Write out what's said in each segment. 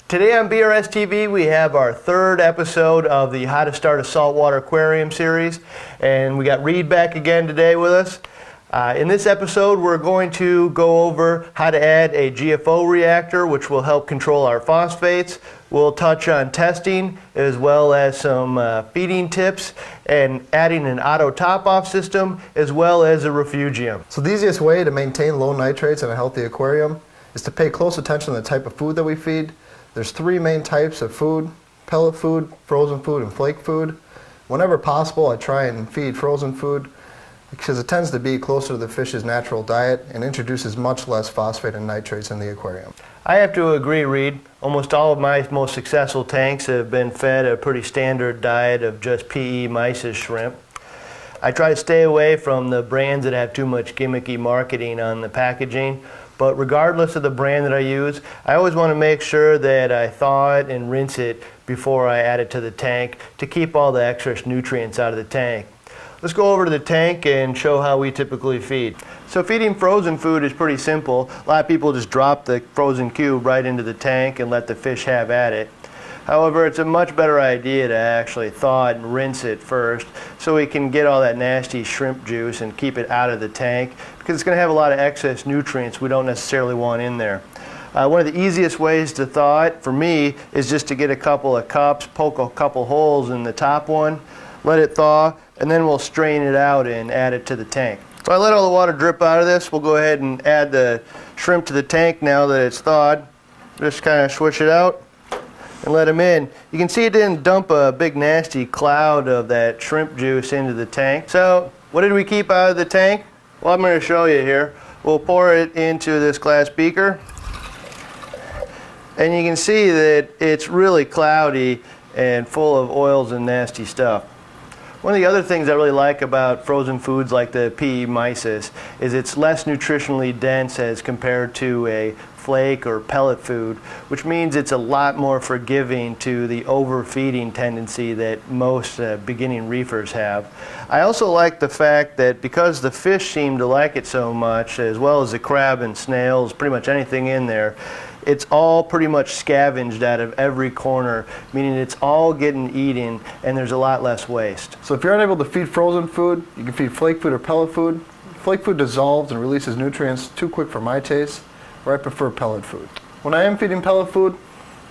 Today on BRStv we have our third episode of the How to Start a Saltwater Aquarium series, and we got Reed back again today with us. In this episode we're going to go over how to add a GFO reactor, which will help control our phosphates. We'll touch on testing as well as some feeding tips and adding an auto top-off system as well as a refugium. So the easiest way to maintain low nitrates in a healthy aquarium is to pay close attention to the type of food that we feed. There's three main types of food: pellet food, frozen food, and flake food. Whenever possible, I try and feed frozen food because it tends to be closer to the fish's natural diet and introduces much less phosphate and nitrates in the aquarium. I have to agree, Reed. Almost all of my most successful tanks have been fed a pretty standard diet of just PE mysis shrimp. I try to stay away from the brands that have too much gimmicky marketing on the packaging. But regardless of the brand that I use, I always want to make sure that I thaw it and rinse it before I add it to the tank to keep all the excess nutrients out of the tank. Let's go over to the tank and show how we typically feed. So feeding frozen food is pretty simple. A lot of people just drop the frozen cube right into the tank and let the fish have at it. However, it's a much better idea to actually thaw it and rinse it first so we can get all that nasty shrimp juice and keep it out of the tank, because it's going to have a lot of excess nutrients we don't necessarily want in there. One of the easiest ways to thaw it for me is just to get a couple of cups, poke a couple holes in the top one, let it thaw, and then we'll strain it out and add it to the tank. So I let all the water drip out of this. We'll go ahead and add the shrimp to the tank now that it's thawed. Just kind of swish it out and let them in. You can see it didn't dump a big nasty cloud of that shrimp juice into the tank. So what did we keep out of the tank? Well, I'm going to show you here. We'll pour it into this glass beaker, and you can see that it's really cloudy and full of oils and nasty stuff. One of the other things I really like about frozen foods like the PE mysis is it's less nutritionally dense as compared to a flake or pellet food, which means it's a lot more forgiving to the overfeeding tendency that most beginning reefers have. I also like the fact that because the fish seem to like it so much, as well as the crab and snails, pretty much anything in there, it's all pretty much scavenged out of every corner, meaning it's all getting eaten and there's a lot less waste. So if you're unable to feed frozen food, you can feed flake food or pellet food. Flake food dissolves and releases nutrients too quick for my taste, where I prefer pellet food. When I am feeding pellet food,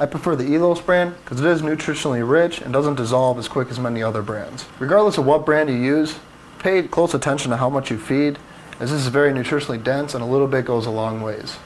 I prefer the Elos brand because it is nutritionally rich and doesn't dissolve as quick as many other brands. Regardless of what brand you use, pay close attention to how much you feed, as this is very nutritionally dense and a little bit goes a long ways.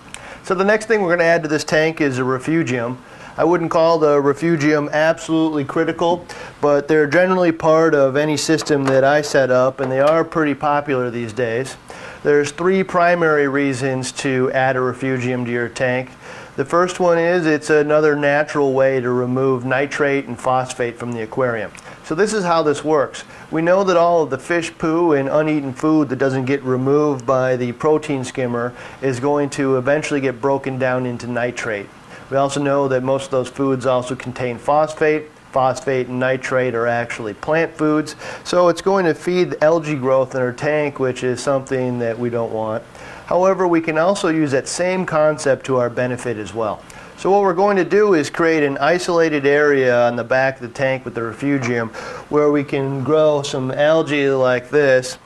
So the next thing we're going to add to this tank is a refugium. I wouldn't call the refugium absolutely critical, but they're generally part of any system that I set up, and they are pretty popular these days. There's three primary reasons to add a refugium to your tank. The first one is it's another natural way to remove nitrate and phosphate from the aquarium. So this is how this works. We know that all of the fish poo and uneaten food that doesn't get removed by the protein skimmer is going to eventually get broken down into nitrate. We also know that most of those foods also contain phosphate. Phosphate and nitrate are actually plant foods, so it's going to feed the algae growth in our tank, which is something that we don't want. However, we can also use that same concept to our benefit as well. So what we're going to do is create an isolated area on the back of the tank with the refugium where we can grow some algae like this.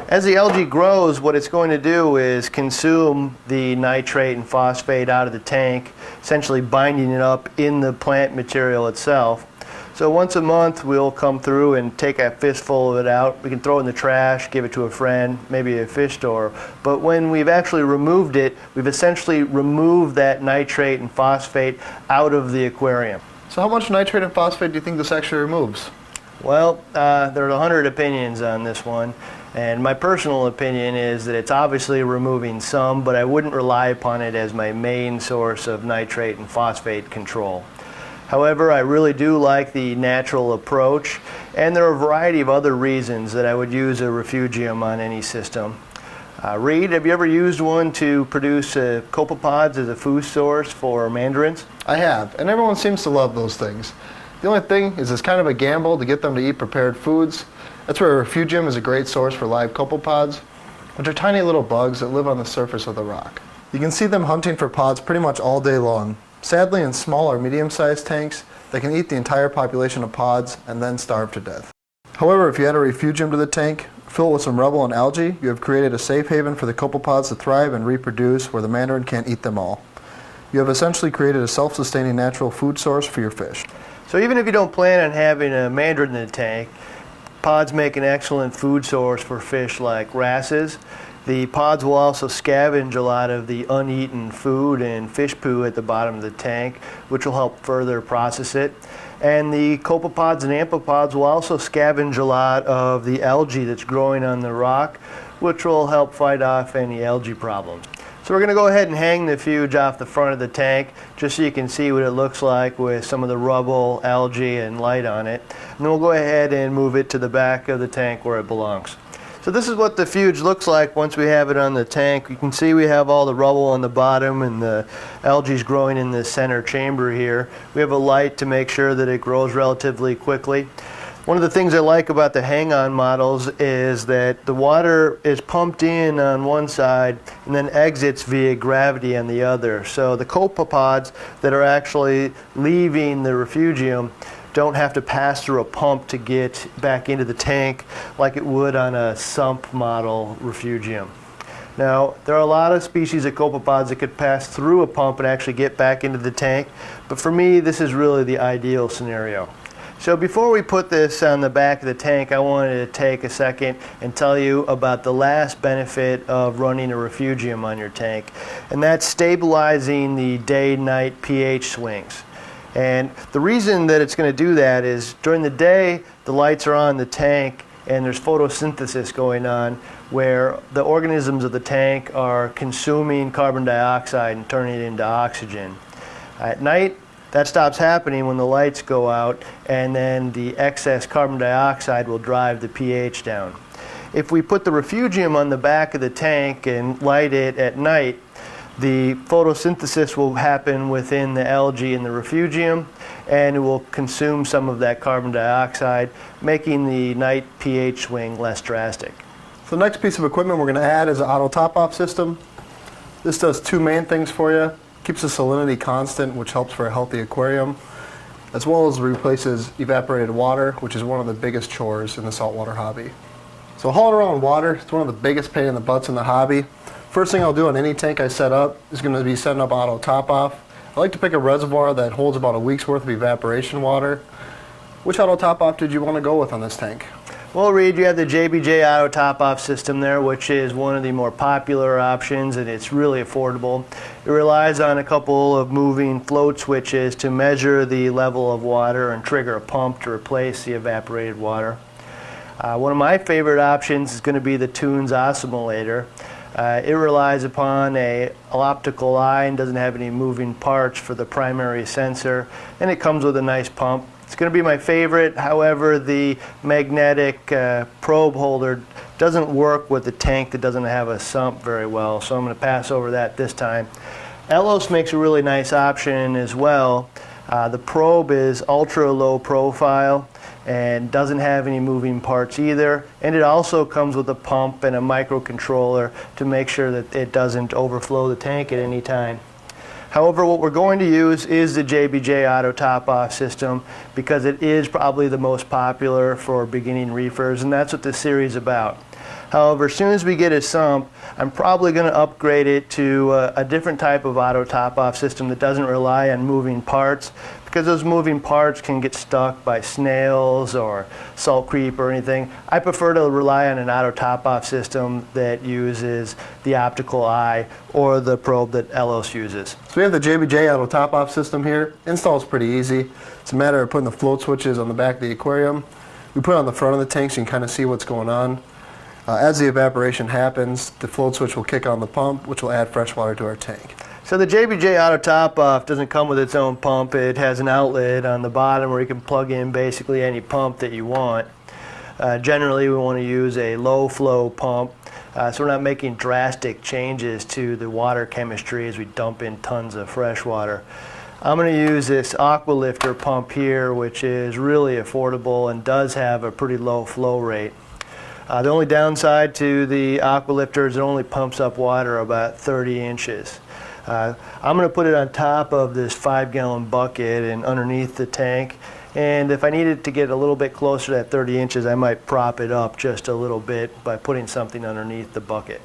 As the algae grows, what it's going to do is consume the nitrate and phosphate out of the tank, essentially binding it up in the plant material itself. So once a month we'll come through and take a fistful of it out. We can throw it in the trash, give it to a friend, maybe a fish store. But when we've actually removed it, we've essentially removed that nitrate and phosphate out of the aquarium. So how much nitrate and phosphate do you think this actually removes? Well, there are 100 opinions on this one. And my personal opinion is that it's obviously removing some, but I wouldn't rely upon it as my main source of nitrate and phosphate control. However, I really do like the natural approach, and there are a variety of other reasons that I would use a refugium on any system. Reed, have you ever used one to produce copepods as a food source for mandarins? I have, and everyone seems to love those things. The only thing is it's kind of a gamble to get them to eat prepared foods. That's where a refugium is a great source for live copepods, which are tiny little bugs that live on the surface of the rock. You can see them hunting for pods pretty much all day long. Sadly, in small or medium-sized tanks, they can eat the entire population of pods and then starve to death. However, if you add a refugium to the tank, fill it with some rubble and algae, you have created a safe haven for the copepods to thrive and reproduce where the mandarin can't eat them all. You have essentially created a self-sustaining natural food source for your fish. So even if you don't plan on having a mandarin in the tank, pods make an excellent food source for fish like wrasses. The pods will also scavenge a lot of the uneaten food and fish poo at the bottom of the tank, which will help further process it. And the copepods and amphipods will also scavenge a lot of the algae that's growing on the rock, which will help fight off any algae problems. So we're going to go ahead and hang the refuge off the front of the tank just so you can see what it looks like with some of the rubble, algae, and light on it. And then we'll go ahead and move it to the back of the tank where it belongs. So this is what the refuge looks like once we have it on the tank. You can see we have all the rubble on the bottom and the algae is growing in the center chamber here. We have a light to make sure that it grows relatively quickly. One of the things I like about the hang-on models is that the water is pumped in on one side and then exits via gravity on the other. So the copepods that are actually leaving the refugium don't have to pass through a pump to get back into the tank like it would on a sump model refugium. Now, there are a lot of species of copepods that could pass through a pump and actually get back into the tank, but for me, this is really the ideal scenario. So before we put this on the back of the tank, I wanted to take a second and tell you about the last benefit of running a refugium on your tank, and that's stabilizing the day-night pH swings. And the reason that it's going to do that is during the day, the lights are on the tank and there's photosynthesis going on where the organisms of the tank are consuming carbon dioxide and turning it into oxygen. At night, that stops happening when the lights go out, and then the excess carbon dioxide will drive the pH down. If we put the refugium on the back of the tank and light it at night, the photosynthesis will happen within the algae in the refugium, and it will consume some of that carbon dioxide, making the night pH swing less drastic. So the next piece of equipment we're going to add is an auto top-off system. This does two main things for you. Keeps the salinity constant, which helps for a healthy aquarium, as well as replaces evaporated water, which is one of the biggest chores in the saltwater hobby. So hauling around water is one of the biggest pain in the butts in the hobby. First thing I'll do on any tank I set up is going to be setting up auto top-off. I like to pick a reservoir that holds about a week's worth of evaporation water. Which auto top-off did you want to go with on this tank? Well, Reed, you have the JBJ auto top-off system there, which is one of the more popular options, and it's really affordable. It relies on a couple of moving float switches to measure the level of water and trigger a pump to replace the evaporated water. One of my favorite options is going to be the Tunes oscillator. It relies upon an optical eye and doesn't have any moving parts for the primary sensor, and it comes with a nice pump. It's going to be my favorite. However, the magnetic probe holder doesn't work with the tank that doesn't have a sump very well, so I'm going to pass over that this time. Elos makes a really nice option as well. The probe is ultra low profile and doesn't have any moving parts either, and it also comes with a pump and a microcontroller to make sure that it doesn't overflow the tank at any time. However, what we're going to use is the JBJ auto top-off system because it is probably the most popular for beginning reefers, and that's what this series is about. However, as soon as we get a sump, I'm probably going to upgrade it to a different type of auto top-off system that doesn't rely on moving parts, because those moving parts can get stuck by snails or salt creep or anything. I prefer to rely on an auto top-off system that uses the optical eye or the probe that Elos uses. So we have the JBJ auto top-off system here. Install is pretty easy. It's a matter of putting the float switches on the back of the aquarium. We put it on the front of the tank so you can kind of see what's going on. As the evaporation happens, the float switch will kick on the pump, which will add fresh water to our tank. So the JBJ auto top-off doesn't come with its own pump. It has an outlet on the bottom where you can plug in basically any pump that you want. Generally, we want to use a low-flow pump, so we're not making drastic changes to the water chemistry as we dump in tons of fresh water. I'm going to use this Aqualifter pump here, which is really affordable and does have a pretty low flow rate. The only downside to the Aqualifter is it only pumps up water about 30 inches. I'm going to put it on top of this 5-gallon bucket and underneath the tank. And if I needed to get a little bit closer to that 30 inches, I might prop it up just a little bit by putting something underneath the bucket.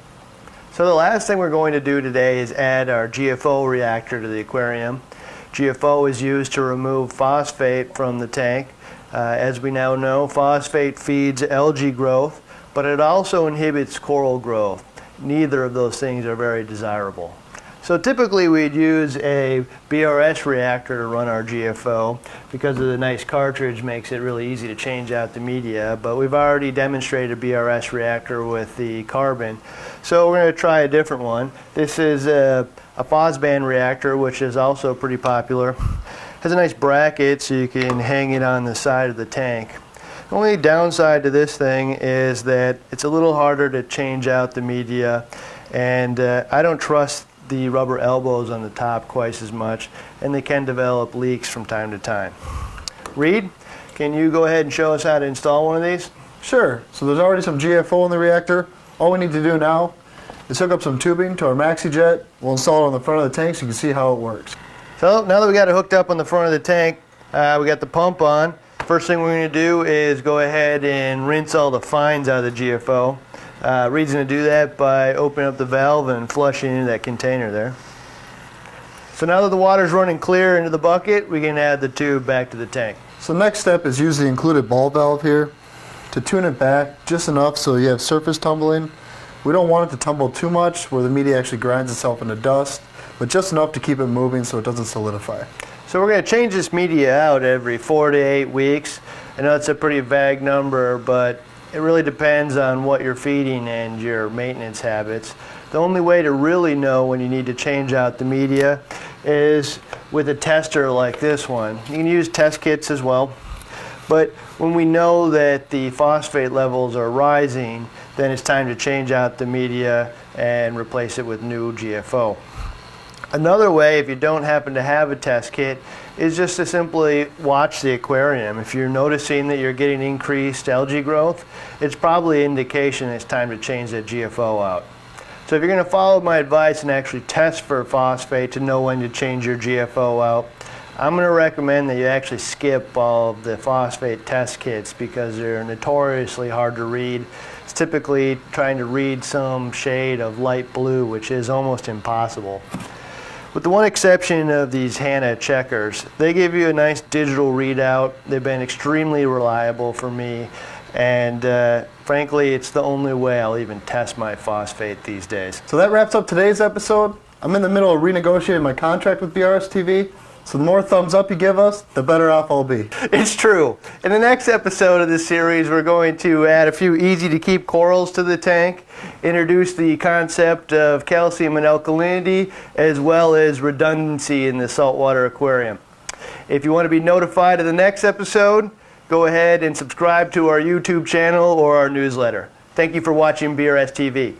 So the last thing we're going to do today is add our GFO reactor to the aquarium. GFO is used to remove phosphate from the tank. As we now know, phosphate feeds algae growth, but it also inhibits coral growth. Neither of those things are very desirable. So typically we'd use a BRS reactor to run our GFO because of the nice cartridge makes it really easy to change out the media, but we've already demonstrated a BRS reactor with the carbon. So we're going to try a different one. This is a Ban reactor, which is also pretty popular. Has a nice bracket so you can hang it on the side of the tank. The only downside to this thing is that it's a little harder to change out the media, and I don't trust the rubber elbows on the top quite as much, and they can develop leaks from time to time. Reed, can you go ahead and show us how to install one of these? Sure. So there's already some GFO in the reactor. All we need to do now is hook up some tubing to our MaxiJet. We'll install it on the front of the tank so you can see how it works. So now that we got it hooked up on the front of the tank, we got the pump on. First thing we're going to do is go ahead and rinse all the fines out of the GFO. Reed's going to do that by opening up the valve and flushing into that container there. So now that the water's running clear into the bucket, we can add the tube back to the tank. So the next step is use the included ball valve here to tune it back just enough so you have surface tumbling. We don't want it to tumble too much where the media actually grinds itself into dust, but just enough to keep it moving so it doesn't solidify. So we're going to change this media out every 4 to 8 weeks. I know it's a pretty vague number, but it really depends on what you're feeding and your maintenance habits. The only way to really know when you need to change out the media is with a tester like this one. You can use test kits as well, but when we know that the phosphate levels are rising, then it's time to change out the media and replace it with new GFO. Another way, if you don't happen to have a test kit, is just to simply watch the aquarium. If you're noticing that you're getting increased algae growth, it's probably an indication it's time to change that GFO out. So if you're going to follow my advice and actually test for phosphate to know when to change your GFO out, I'm going to recommend that you actually skip all of the phosphate test kits because they're notoriously hard to read. It's typically trying to read some shade of light blue, which is almost impossible. With the one exception of these Hanna checkers, they give you a nice digital readout. They've been extremely reliable for me, and frankly, it's the only way I'll even test my phosphate these days. So that wraps up today's episode. I'm in the middle of renegotiating my contract with BRStv, so the more thumbs up you give us, the better off I'll be. It's true. In the next episode of this series, we're going to add a few easy-to-keep corals to the tank, introduce the concept of calcium and alkalinity, as well as redundancy in the saltwater aquarium. If you want to be notified of the next episode, go ahead and subscribe to our YouTube channel or our newsletter. Thank you for watching BRStv.